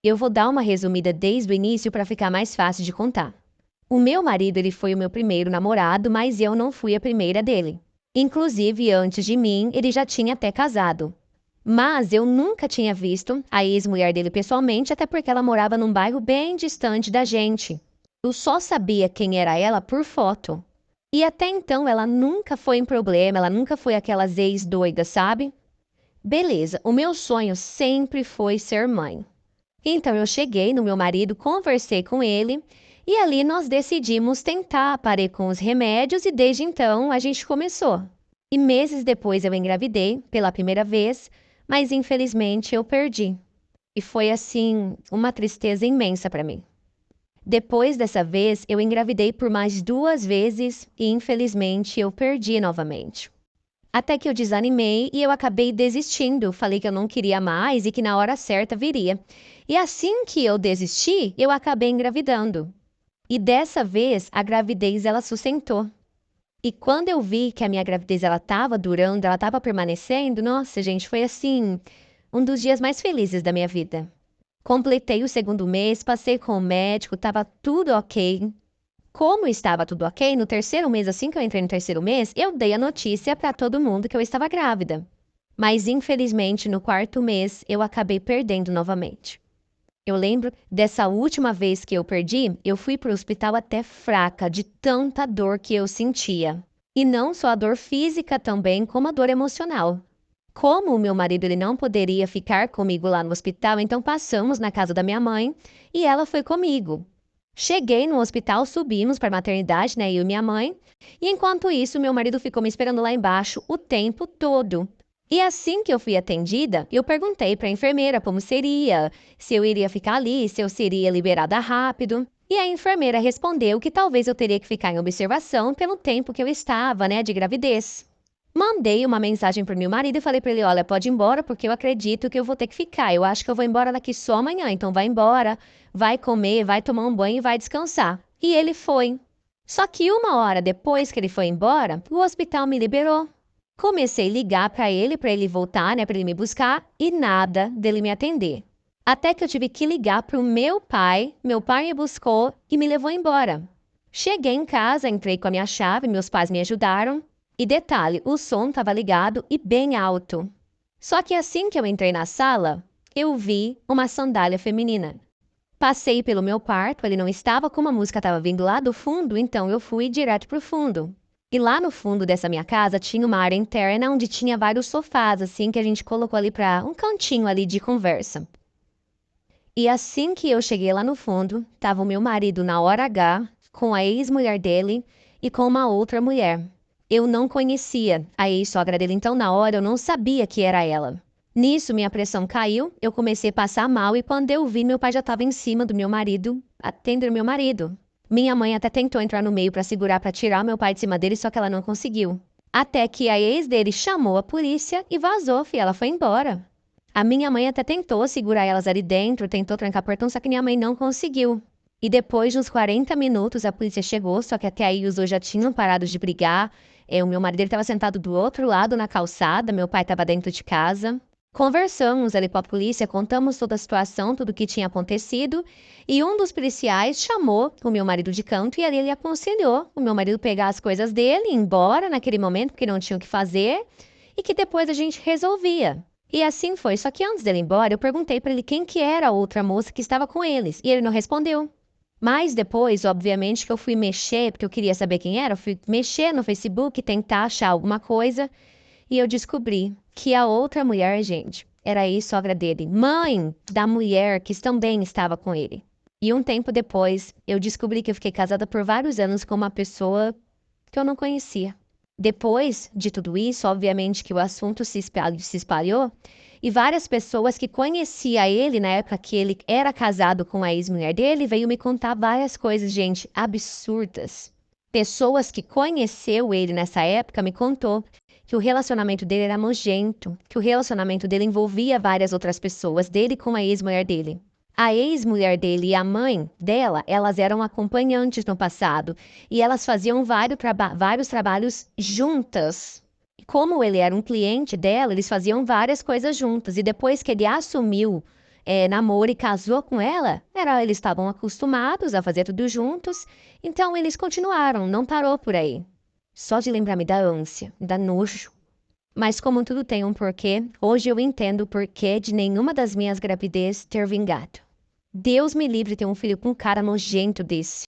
Eu vou dar uma resumida desde o início para ficar mais fácil de contar. O meu marido, ele foi o meu primeiro namorado, mas eu não fui a primeira dele. Inclusive, antes de mim, ele já tinha até casado. Mas eu nunca tinha visto a ex-mulher dele pessoalmente, até porque ela morava num bairro bem distante da gente. Eu só sabia quem era ela por foto. E até então ela nunca foi em problema, ela nunca foi aquelas ex-doidas, sabe? Beleza, o meu sonho sempre foi ser mãe. Então eu cheguei no meu marido, conversei com ele e ali nós decidimos tentar, parei com os remédios e desde então a gente começou. E meses depois eu engravidei pela primeira vez, mas infelizmente eu perdi. E foi assim, uma tristeza imensa para mim. Depois dessa vez, eu engravidei por mais 2 vezes e infelizmente eu perdi novamente. Até que eu desanimei e eu acabei desistindo. Falei que eu não queria mais e que na hora certa viria. E assim que eu desisti, eu acabei engravidando. E dessa vez, a gravidez ela sustentou. E quando eu vi que a minha gravidez ela estava durando, ela estava permanecendo, nossa, gente, foi assim, um dos dias mais felizes da minha vida. Completei o segundo mês, passei com o médico, estava tudo ok. Como estava tudo ok, no terceiro mês, assim que eu entrei no terceiro mês, eu dei a notícia para todo mundo que eu estava grávida. Mas infelizmente, no quarto mês, eu acabei perdendo novamente. Eu lembro dessa última vez que eu perdi, eu fui para o hospital até fraca de tanta dor que eu sentia. E não só a dor física também, como a dor emocional. Como o meu marido ele não poderia ficar comigo lá no hospital, então passamos na casa da minha mãe e ela foi comigo. Cheguei no hospital, subimos para a maternidade, né, eu e minha mãe, e enquanto isso, meu marido ficou me esperando lá embaixo o tempo todo. E assim que eu fui atendida, eu perguntei para a enfermeira como seria, se eu iria ficar ali, se eu seria liberada rápido. E a enfermeira respondeu que talvez eu teria que ficar em observação pelo tempo que eu estava, né, de gravidez. Mandei uma mensagem para meu marido e falei para ele: olha, pode ir embora porque eu acredito que eu vou ter que ficar. Eu acho que eu vou embora daqui só amanhã, então vai embora, vai comer, vai tomar um banho e vai descansar. E ele foi. Só que 1 hora depois que ele foi embora, o hospital me liberou. Comecei a ligar para ele voltar, né, para ele me buscar e nada dele me atender. Até que eu tive que ligar para o meu pai me buscou e me levou embora. Cheguei em casa, entrei com a minha chave, meus pais me ajudaram. E detalhe, o som estava ligado e bem alto. Só que assim que eu entrei na sala, eu vi uma sandália feminina. Passei pelo meu quarto, ele não estava, como a música estava vindo lá do fundo, então eu fui direto para o fundo. E lá no fundo dessa minha casa tinha uma área interna onde tinha vários sofás, assim, que a gente colocou ali para um cantinho ali de conversa. E assim que eu cheguei lá no fundo, estava o meu marido na hora H, com a ex-mulher dele e com uma outra mulher. Eu não conhecia a ex-sogra dele, então na hora eu não sabia que era ela. Nisso, minha pressão caiu, eu comecei a passar mal e quando eu vi, meu pai já estava em cima do meu marido, atendendo meu marido. Minha mãe até tentou entrar no meio para segurar, para tirar o meu pai de cima dele, só que ela não conseguiu. Até que a ex dele chamou a polícia e vazou, e ela foi embora. A minha mãe até tentou segurar elas ali dentro, tentou trancar o portão, só que minha mãe não conseguiu. E depois de uns 40 minutos, a polícia chegou, só que até aí os dois já tinham parado de brigar. O meu marido estava sentado do outro lado na calçada, meu pai estava dentro de casa. Conversamos ali com a polícia, contamos toda a situação, tudo o que tinha acontecido, e um dos policiais chamou o meu marido de canto e ali ele aconselhou o meu marido pegar as coisas dele, ir embora naquele momento, porque não tinha o que fazer, e que depois a gente resolvia. E assim foi, só que antes dele ir embora, eu perguntei para ele quem que era a outra moça que estava com eles, e ele não respondeu. Mas depois, obviamente, que eu fui mexer, porque eu queria saber quem era, eu fui mexer no Facebook, tentar achar alguma coisa, e eu descobri que a outra mulher, gente, era a ex-sogra dele, mãe da mulher que também estava com ele. E um tempo depois, eu descobri que eu fiquei casada por vários anos com uma pessoa que eu não conhecia. Depois de tudo isso, obviamente que o assunto se espalhou e várias pessoas que conhecia ele na época que ele era casado com a ex-mulher dele veio me contar várias coisas, gente, absurdas. Pessoas que conheceu ele nessa época me contou que o relacionamento dele era nojento, que o relacionamento dele envolvia várias outras pessoas, dele com a ex-mulher dele. A ex-mulher dele e a mãe dela, elas eram acompanhantes no passado e elas faziam vários trabalhos juntas. Como ele era um cliente dela, eles faziam várias coisas juntas. E depois que ele assumiu namoro e casou com ela, eles estavam acostumados a fazer tudo juntos, então eles continuaram, não parou por aí. Só de lembrar me dá ânsia, me dá nojo. Mas como tudo tem um porquê, hoje eu entendo o porquê de nenhuma das minhas gravidez ter vingado. Deus me livre de ter um filho com cara nojento desse.